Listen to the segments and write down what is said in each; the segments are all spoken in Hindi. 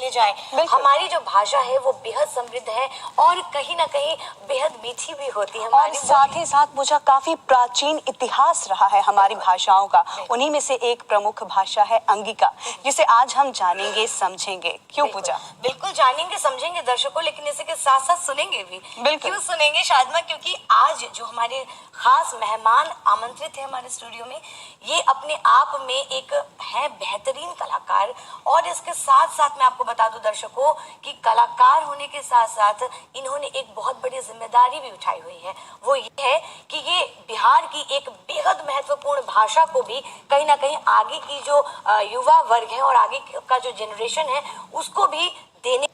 लेके जाएं। हमारी जो भाषा है वो बेहद समृद्ध है और कहीं ना कहीं बेहद मीठी भी होती है। और साथ ही साथ पूजा काफी प्राचीन इतिहास रहा है हमारी भाषाओं का। उन्हीं में से एक प्रमुख भाषा है अंगिका, जिसे आज हम जानेंगे समझेंगे। क्यों पूजा? बिल्कुल जानेंगे समझेंगे दर्शकों, लेकिन इसी के साथ साथ सुनेंगे भी। क्यों सुनेंगे शादमा? क्योंकि आज जो हमारे खास मेहमान आमंत्रित है हमारे स्टूडियो में, ये अपने आप में एक है बेहतरीन कलाकार। और इसके साथ साथ मैं आपको बता दूं दर्शकों कि कलाकार होने के साथ साथ इन्होंने एक बहुत बड़ी जिम्मेदारी भी उठाई हुई है। वो ये है कि ये बिहार की एक बेहद महत्वपूर्ण भाषा को भी कहीं ना कहीं आगे की जो युवा वर्ग है और आगे का जो जनरेशन है उसको भी देने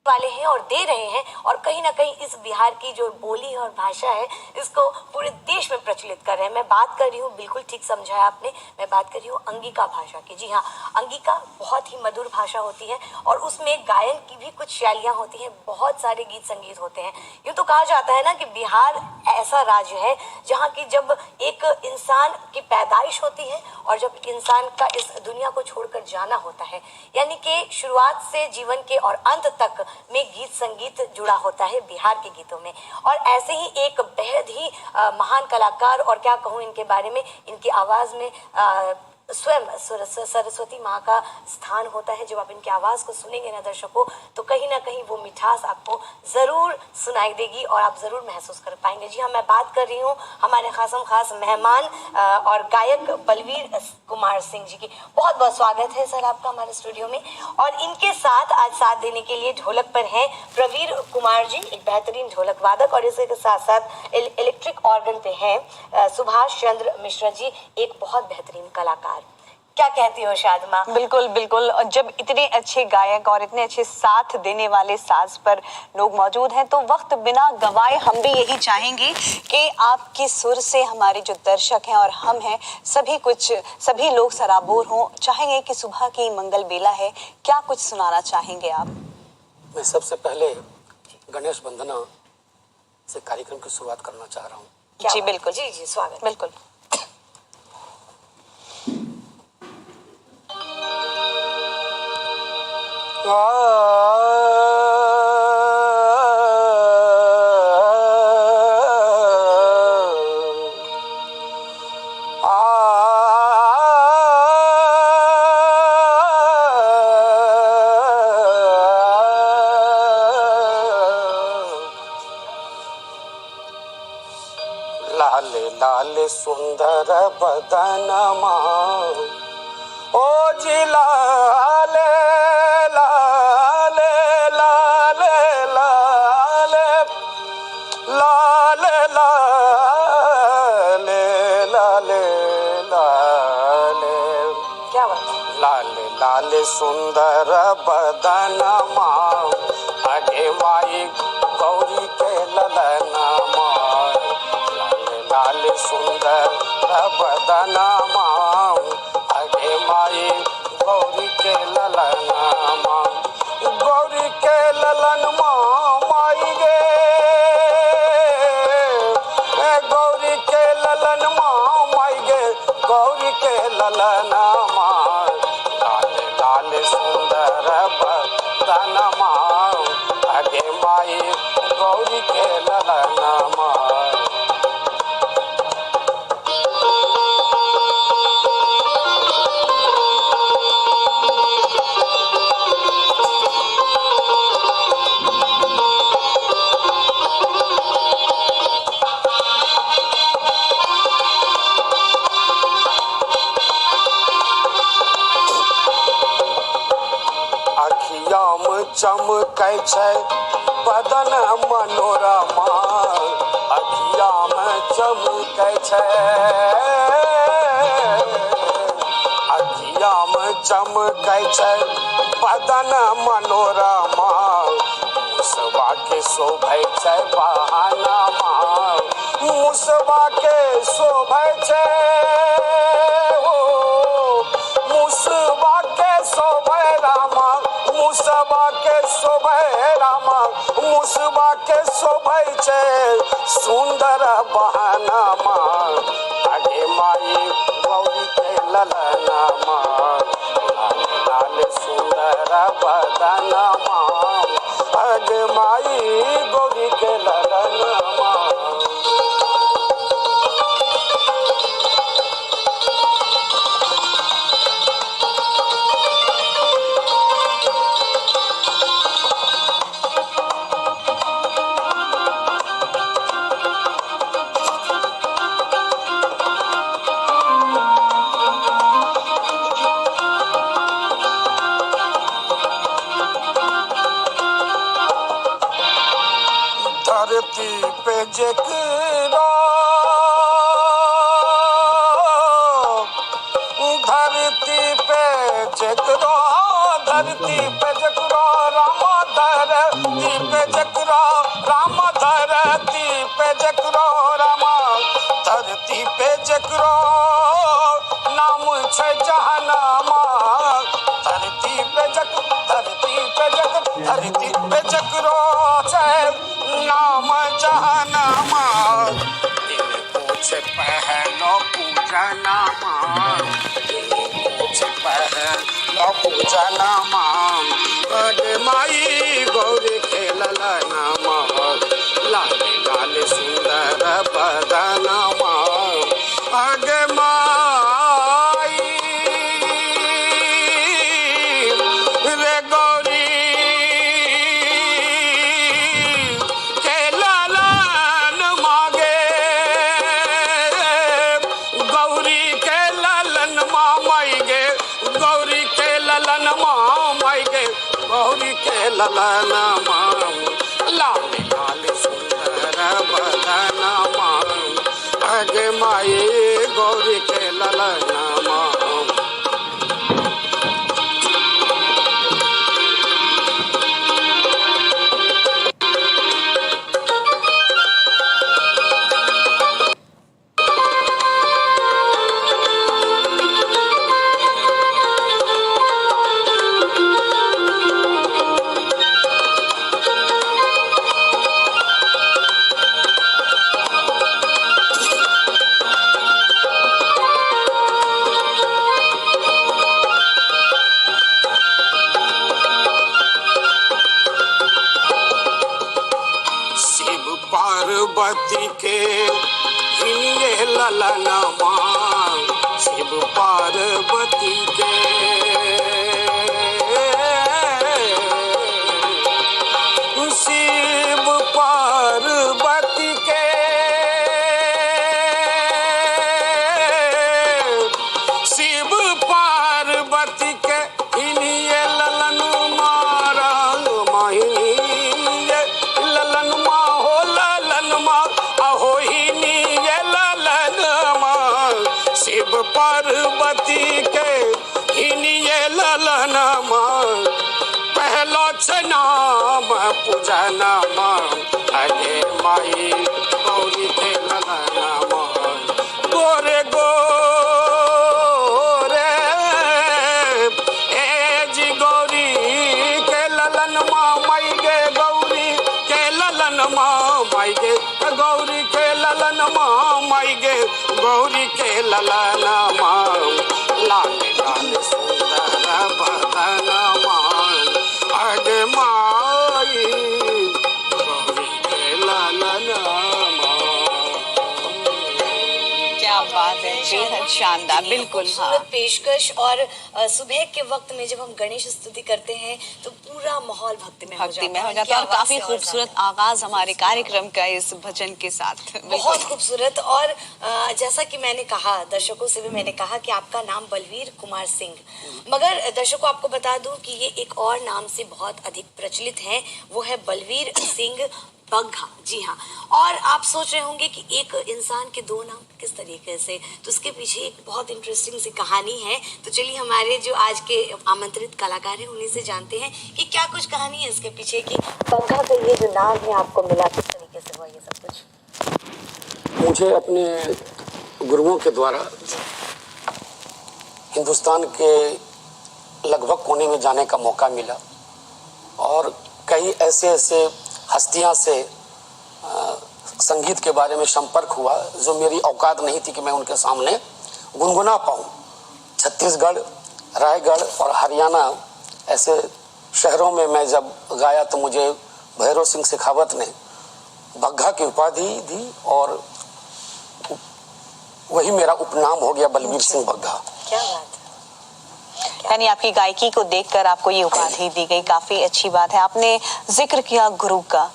वाले हैं और दे रहे हैं। और कहीं ना कहीं इस बिहार की जो बोली और भाषा है इसको पूरे देश में प्रचलित कर रहे हैं। मैं बात कर रही हूँ, बिल्कुल ठीक समझा है आपने, मैं बात कर रही हूँ अंगिका भाषा की। जी हाँ, अंगिका बहुत ही मधुर भाषा होती है और उसमें गायन की भी कुछ शैलियाँ होती हैं, बहुत सारे गीत संगीत होते हैं। यूँ तो कहा जाता है ना कि बिहार ऐसा राज्य है जहाँ की जब एक इंसान की पैदाइश होती है और जब इंसान का इस दुनिया को छोड़कर जाना होता है, यानी कि शुरुआत से जीवन के और अंत तक में गीत संगीत जुड़ा होता है बिहार के गीतों में। और ऐसे ही एक बेहद ही महान कलाकार, और क्या कहूँ इनके बारे में, इनकी आवाज़ में स्वयं सरस्वती माँ का स्थान होता है। जब आप इनकी आवाज़ को सुनेंगे ना दर्शकों, तो कहीं ना कहीं वो मिठास आपको ज़रूर सुनाई देगी और आप ज़रूर महसूस कर पाएंगे। जी हाँ, मैं बात कर रही हूँ हमारे खास मेहमान और गायक बलवीर कुमार सिंह जी की। बहुत बहुत स्वागत है सर आपका हमारे स्टूडियो में। और इनके साथ आज साथ देने के लिए ढोलक पर हैं प्रवीर कुमार जी, एक बेहतरीन ढोलक वादक, और इसी के साथ साथ इलेक्ट्रिक ऑर्गन पे हैं सुभाष चंद्र मिश्रा जी, एक बहुत बेहतरीन कलाकार। क्या कहती हो शादमा? बिल्कुल बिल्कुल। और जब इतने अच्छे गायक और इतने अच्छे साथ देने वाले साज पर लोग मौजूद हैं तो वक्त बिना गवाए हम भी यही चाहेंगे कि आपके सुर से हमारे जो दर्शक हैं और हम हैं सभी लोग सराबोर हों। चाहेंगे कि सुबह की मंगल बेला है, क्या कुछ सुनाना चाहेंगे आप? मैं सबसे पहले गणेश वंदना से कार्यक्रम की शुरुआत करना चाह रहा हूँ। जी बिल्कुल। जी जी स्वागत। बिल्कुल। लाले लाले सुंदर बदनमा ओ जी लाले लाले लाले लाले लाले लाले लाले लाले। क्या बात? लाले लाले सुंदर बदनमा अगे माई गौरी के ललनमा। लाल सुंदर बदनमा अगे माई गौरी के ललनमा। गौरी के ललनमा माई गे, गौरी के ललनमा माई गे, गौरी के ललनमा। लाल लाल सुंदर बदनमा अगे माई गौरी के ललनमा। चमकै छै बदन मनोरमा, अखियामे चमकै छै, अखियामे चमकै छै बदन मनोरमा। मुसवा के शोभै छै बहानमा, मुसवा के शोभै छै, मुसवा के शोभै रामा, मुसवा के शोभै रामा, मुसवा के शोभै छै सुंदर बहानमा। आगे माई गौरी के ललनमा, लाल लाल सुंदर बदनमा अग माई गौरी के ललनमा। धरती पे जकरा धरती पे जकरा राम धरती पे जकरा राम धरती पे जकरा राम धरती पे जकरा नाम छै जहानमा धरती पे जकरा छै नाम जहानमा दिन पूछे पहलो पूजनमा पहलो पूजनमा अगे माई गौरी के ललनमा लाल लाल सुंदर बदनमा अगे माई रे गौरी के ललन मागे गौरी के ललन माई गे गौरी के ललन माई गे गौरी के ललन लाल लाल सुंदर बदनमा अगे माई गौरी के ललनमा। पार्वती के हिनिये ललनमा शिव पार्वती के शिव पार्वती के शिव पार्वती के हिनिये ललनमा रामा हिनिये ललनमा हो ललनमा अहोहिनी ये ललनमा शिव पार्वती के हिनिये ललनमा पहलो नाम पूजनमा अगे माई गौरी के ललनमा गोरे गोरे ए जी गौरी के ललनमा माई गे गौरी के ललनमा माई गे गौरी के ललनमा माई गे गौरी के ललनमा लाल लाल सुंदर बदनमा अगे माई गौरी के ललनमा। क्या बात है, बेहद शानदार, बिल्कुल हाँ। खूबसूरत पेशकश और सुबह के वक्त में जब हम गणेश स्तुति करते हैं तो पूरा माहौल भक्ति में हो जाता है और काफी खूबसूरत आगाज हमारे कार्यक्रम का इस भजन के साथ, बहुत खूबसूरत। और जैसा कि मैंने कहा, दर्शकों से भी मैंने कहा कि आपका नाम बलवीर कुमार सिंह, मगर दर्शकों आपको बता दूं कि ये एक और नाम से बहुत अधिक प्रचलित है, वो है बलवीर सिंह बग्घा। जी हाँ, और आप सोच रहे होंगे कि एक इंसान के दो नाम किस तरीके से, तो उसके पीछे एक बहुत इंटरेस्टिंग सी कहानी है। तो चलिए हमारे जो आज के आमंत्रित कलाकार हैं उन्हीं से जानते हैं कि क्या कुछ कहानी है इसके पीछे, कि बग्घा का ये जो नाम है आपको मिला, किस तरीके से हुआ ये सब कुछ। मुझे अपने गुरुओं के द्वारा हिंदुस्तान के लगभग कोने में जाने का मौका मिला और कई ऐसे हस्तियां से संगीत के बारे में संपर्क हुआ जो मेरी औकात नहीं थी कि मैं उनके सामने गुनगुना पाऊँ। छत्तीसगढ़, रायगढ़ और हरियाणा ऐसे शहरों में मैं जब गाया तो मुझे भैरव सिंह शेखावत ने बग्घा की उपाधि दी और वही मेरा उपनाम हो गया बलबीर सिंह बग्घा। क्या बात है। यानी आपकी गायकी को देखकर आपको ये उपाधि दी गई, काफी अच्छी बात है। आपने जिक्र किया गुरु का,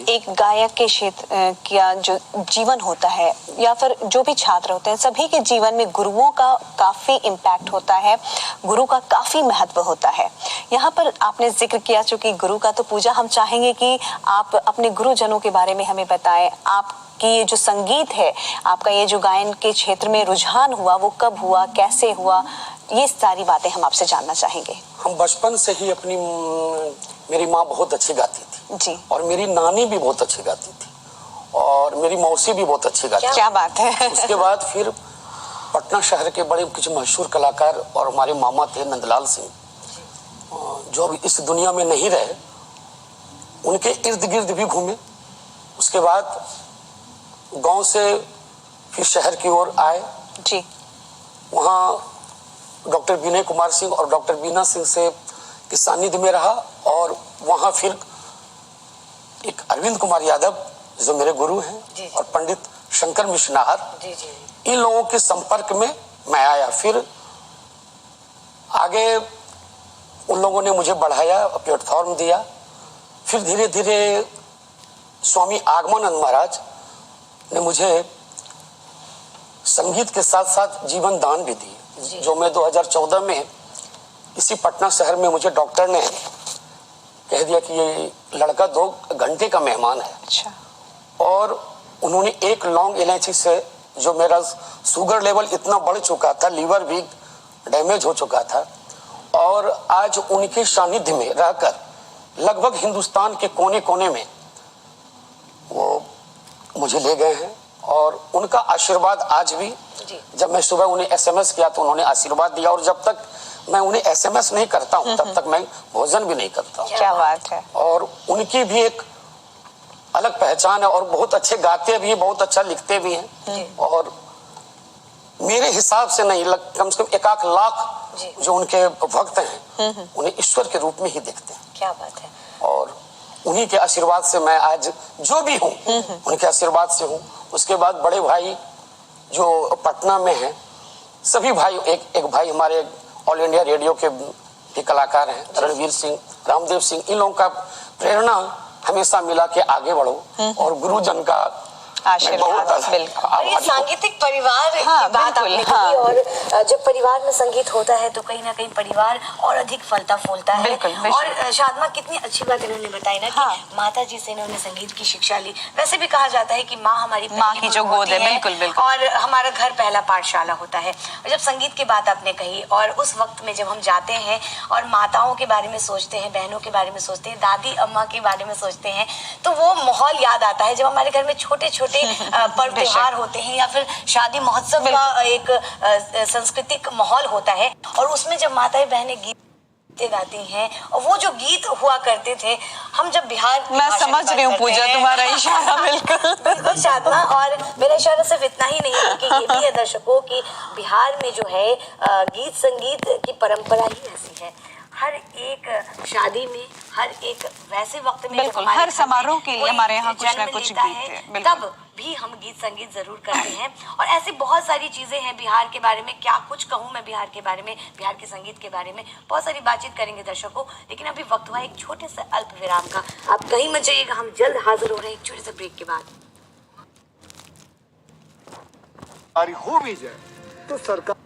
एक गायक के क्षेत्र का जो जीवन होता है या फिर जो भी छात्र होते हैं सभी के जीवन में गुरुओं का काफी इम्पैक्ट होता है, गुरु का काफी महत्व होता है। यहाँ पर आपने जिक्र किया चूंकि गुरु का, तो पूजा हम चाहेंगे कि आप अपने गुरुजनों के बारे में हमें बताएं। आपकी ये जो संगीत है, आपका ये जो गायन के क्षेत्र में रुझान हुआ, वो कब हुआ, कैसे हुआ, ये सारी बातें हम आपसे जानना चाहेंगे। हम बचपन से ही मेरी माँ बहुत अच्छी गाती थी जी। और मेरी नानी भी बहुत अच्छी गाती थी और मेरी मौसी भी बहुत अच्छी गाती थी। क्या बात है। उसके बाद फिर पटना शहर के बड़े कुछ मशहूर कलाकार और हमारे मामा थे नंदलाल सिंह, जो अभी इस दुनिया में नहीं रहे, उनके इर्द गिर्द भी घूमे। उसके बाद गांव से फिर शहर की ओर आए जी। वहाँ डॉक्टर विनय कुमार सिंह और डॉक्टर बीना सिंह से के सानिध्य में रहा और वहाँ फिर एक अरविंद कुमार यादव जो मेरे गुरु हैं और पंडित शंकर मिश्र नाहर, इन लोगों के संपर्क में मैं आया। फिर आगे उन लोगों ने मुझे बढ़ाया, प्लेटफॉर्म दिया। फिर धीरे धीरे स्वामी आगमानंद महाराज ने मुझे संगीत के साथ साथ जीवन दान भी दी, जो मैं 2014 में इसी पटना शहर में मुझे डॉक्टर ने कह दिया कि ये लड़का 2 घंटे का मेहमान है। अच्छा। और उन्होंने एक लौंग इलायची से, जो मेरा शुगर लेवल इतना बढ़ चुका था, लीवर भी डैमेज हो चुका था, और आज उनके सानिध्य में रहकर लगभग हिंदुस्तान के कोने कोने में वो मुझे ले गए हैं। और उनका आशीर्वाद आज भी, जब मैं सुबह उन्हें SMS किया तो उन्होंने आशीर्वाद दिया, और जब तक मैं उन्हें SMS नहीं करता हूँ तब तक मैं भोजन भी नहीं करता हूँ। क्या बात है। और उनकी भी एक अलग पहचान है और बहुत अच्छे गाते भी, बहुत अच्छा लिखते भी हैं। और मेरे हिसाब से नहीं, कम से कम 1 लाख जो उनके भक्त हैं उन्हें ईश्वर के रूप में ही देखते हैं। क्या बात है। और उन्हीं के आशीर्वाद से मैं आज जो भी हूँ उनके आशीर्वाद से हूँ। उसके बाद बड़े भाई जो पटना में हैं, सभी भाई, एक भाई हमारे ऑल इंडिया रेडियो के भी कलाकार हैं, रणवीर सिंह, रामदेव सिंह, इन लोगों का प्रेरणा हमेशा मिला के आगे बढ़ो और गुरुजन का आशीर्वाद। बिल्कुल। और ये सांगीतिक परिवार की बात आपने की, और जब परिवार में संगीत होता है तो कहीं ना कहीं परिवार और अधिक फलता फूलता है। और शादमा, कितनी अच्छी बात इन्होंने बताई ना कि माता जी से इन्होंने संगीत की शिक्षा ली। वैसे भी कहा जाता है कि माँ हमारी माँ की जो गोद है, बिल्कुल बिल्कुल, और हमारा घर पहला पाठशाला होता है। और जब संगीत की बात आपने कही, और उस वक्त में जब हम जाते हैं और माताओं के बारे में सोचते हैं, बहनों के बारे में सोचते हैं, दादी अम्मा के बारे में सोचते हैं, तो वो माहौल याद आता है जब हमारे घर में छोटे छोटे पर्व त्योहार होते हैं या फिर शादी महोत्सव का एक सांस्कृतिक माहौल होता है, और उसमें जब माताएं बहनें गीत गाती हैं, और वो जो गीत हुआ करते थे, हम जब बिहार, मैं समझ रही हूँ पूजा तुम्हारा इशारा। बिल्कुल शादमा, और मेरा इशारा सिर्फ इतना ही नहीं है कि ये भी है दर्शकों कि बिहार में जो है गीत संगीत की परंपरा ही ऐसी है। हर एक शादी में, हर एक वैसे वक्त में, बिल्कुल, हर समारोह के लिए हमारे यहाँ कुछ ना कुछ गीत है, तब भी हम गीत संगीत जरूर करते हैं। और ऐसी बहुत सारी चीजें हैं बिहार के बारे में, क्या कुछ कहूँ मैं बिहार के बारे में, बिहार के संगीत के बारे में बहुत सारी बातचीत करेंगे दर्शकों, लेकिन अभी वक्त हुआ एक छोटे से अल्प विराम का। आप कहीं मत जाइएगा, हम जल्द हाजिर हो रहे हैं एक छोटे से ब्रेक के बाद। हो भी जाए तो सरकार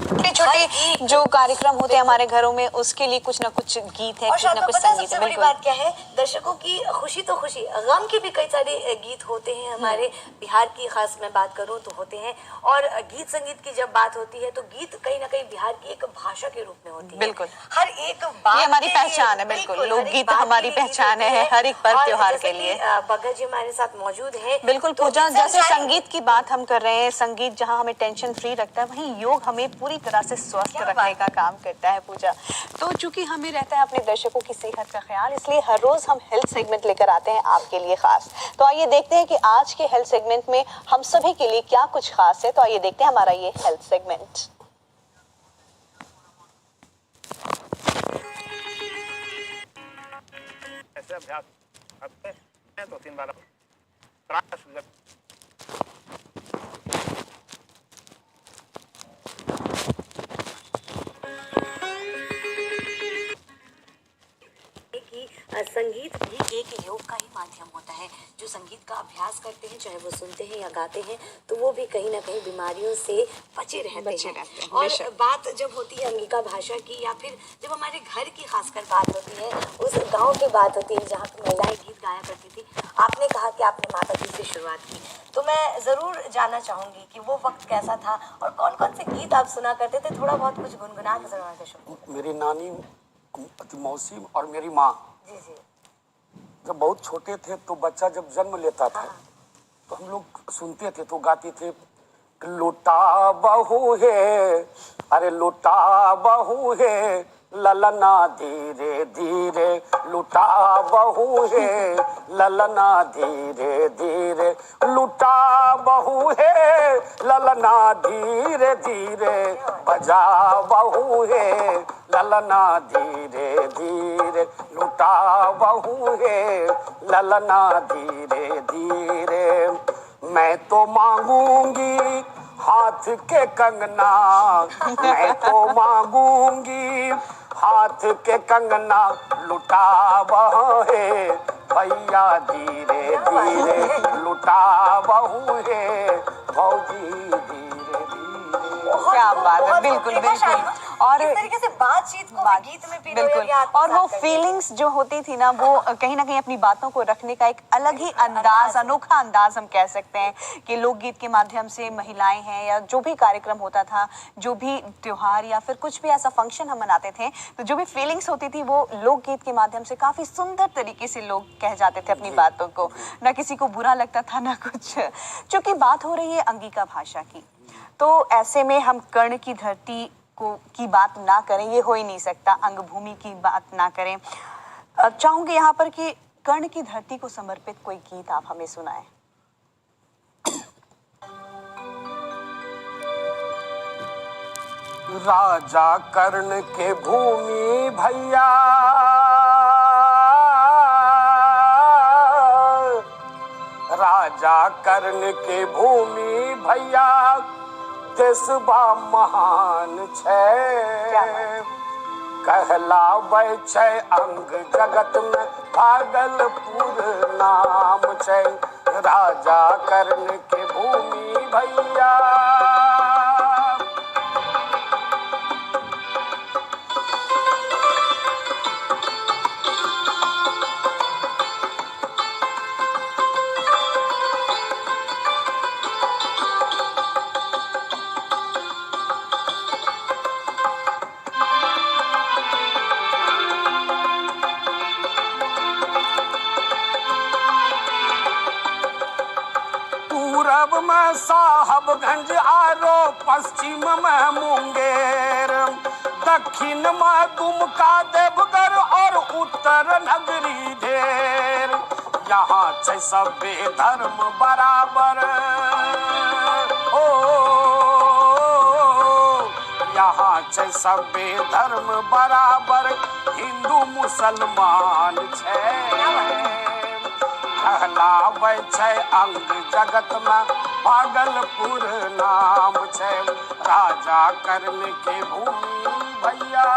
छोटे छोटे जो कार्यक्रम होते हैं हमारे घरों में, उसके लिए कुछ ना कुछ गीत है, कुछ ना कुछ संगीत है। बड़ी बात क्या है दर्शकों की खुशी तो खुशी, गम के भी कई सारे गीत होते हैं हमारे बिहार की, खास मैं बात करूं तो होते हैं। और गीत संगीत की जब बात होती है तो गीत कहीं ना कहीं बिहार की एक भाषा के रूप में होती है। बिल्कुल, हर एक बात, ये हमारी पहचान है। बिल्कुल, लोकगीत हमारी पहचान है हर एक पर्व त्योहार के लिए। बग्गा जी हमारे साथ मौजूद है। बिल्कुल पूजा, जैसे संगीत की बात हम कर रहे हैं, संगीत जहाँ हमें टेंशन फ्री रखता है, वहीं योग हमें पूरी तरह से स्वस्थ रखने का काम करता है पूजा। तो चूंकि हमें रहता है अपने दर्शकों की सेहत का ख्याल, इसलिए हर रोज हम हेल्थ सेगमेंट लेकर आते हैं आपके लिए खास। तो आइए देखते हैं कि आज के हेल्थ सेगमेंट में हम सभी के लिए क्या कुछ खास है। तो आइए देखते हैं हमारा ये हेल्थ सेगमेंट। से अभ्यास करते हैं 2-3 बार प्रयास कि संगीत भी एक योग का ही माध्यम होता है। जो संगीत का अभ्यास करते हैं, चाहे वो सुनते हैं या गाते हैं, तो वो भी कहीं ना कहीं बीमारियों से बचे रहते हैं। और बात जब होती है अंगिका भाषा की, या फिर जब हमारे घर की खासकर बात होती है, उस गांव की बात होती है जहाँ पर महिलाएं गीत गाया करती थी। आपने कहा कि आपने माता जी से शुरुआत की, तो मैं ज़रूर जानना चाहूँगी कि वो वक्त कैसा था और कौन कौन से गीत आप सुना करते थे। थोड़ा बहुत कुछ गुनगुना के सुनाना शुरू। मेरी नानी, मौसी और मेरी माँ जी जी। जब बहुत छोटे थे तो बच्चा जब जन्म लेता था तो हम लोग सुनते थे तो गाते थे, लुटा बहू है, अरे लुटा बहू है, ललना धीरे धीरे, लुटा बहू है, ललना धीरे धीरे, लुटा बहू है, ललना धीरे धीरे, बजा बहू है, ललना धीरे धीरे, लुटा बहू है, ललना धीरे धीरे। मैं तो मांगूंगी हाथ के कंगना, मैं तो मांगूंगी हाथ के कंगना, लुटा बहे भैया धीरे धीरे, लुटा बहू है भौजी धीरे धीरे। क्या बात है, बिल्कुल बिल्कुल। और इस तरीके से बातचीत को भी गीत में बिल्कुल, और वो फीलिंग्स जो होती थी ना, वो कहीं ना कहीं अपनी बातों को रखने का एक अलग ही अंदाज, अनोखा अंदाज हम कह सकते हैं कि लोकगीत के माध्यम से महिलाएं हैं, या जो भी कार्यक्रम होता था, जो भी त्योहार या फिर कुछ भी ऐसा फंक्शन हम मनाते थे, तो जो भी फीलिंग्स होती थी वो लोकगीत के माध्यम से काफी सुंदर तरीके से लोग कह जाते थे अपनी बातों को, ना किसी को बुरा लगता था ना कुछ। चूंकि बात हो रही है अंगिका भाषा की, तो ऐसे में हम कर्ण की धरती की बात ना करें, ये हो ही नहीं सकता, अंगभूमि की बात ना करें। चाहूंगी यहाँ पर कि कर्ण की धरती को समर्पित कोई गीत आप हमें सुनाएं। राजा कर्ण के भूमि भैया, राजा कर्ण के भूमि भैया, देशबा महान छै, कहलाबै छै अंग जगत में भागलपुर नाम छै, राजा कर्ण के भूमि भैया। पूरब में साहबगंज आरो, पश्चिम में मुंगेर, दक्षिण में दुमका देवघर और उत्तर नगरी ढेर। यहाँ छै सभे धर्म बराबर, ओ यहाँ छै सभे धर्म बराबर, हिंदू मुसलमान छै, कहलाबै छै अंग जगत में भागलपुर नाम छै, राजा कर्ण के भूमि भैया।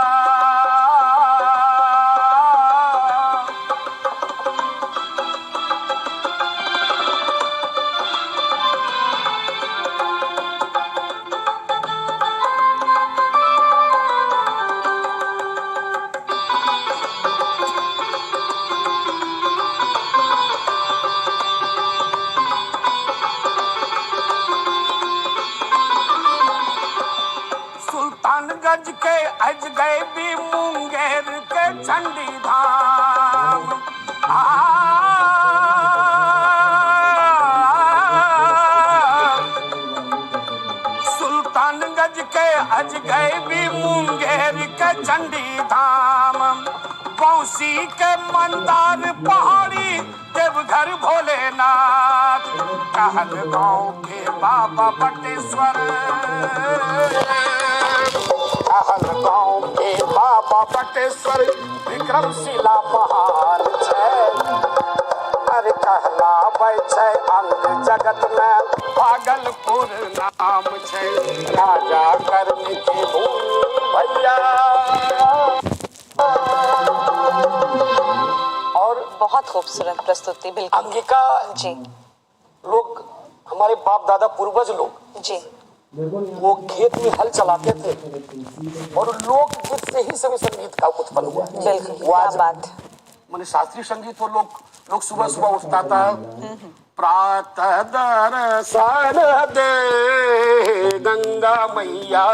सुल्तानगंज के अजगै भी मुंगेर के चंडी धाम, सुल्तानगंज के अजगै भी मुंगेर के चंडी धाम, बौसी के मंदार पहाड़ी, देवघर भोलेनाथ, कहलगांव के बाबा बटेश्वर, कहलगांव के बाबा बटेश्वर, विक्रमशिला महान छै, पागल कहलाबै छै अंग जगत में, भागलपुर नाम छै राजा कर्ण के भूमि भैया। और बहुत खूबसूरत प्रस्तुति, बिल्कुल अंगिका जी लोग, हमारे बाप दादा पूर्वज लोग जी। वो खेत में हल चलाते थे और लोकगीत से ही सभी संगीत का उत्पन्न हुआ। बिल्कुल, वो क्या आज बात। माने शास्त्रीय संगीत तो लोग सुबह सुबह उठता था, प्रातः दर्शन दे गंगा मैया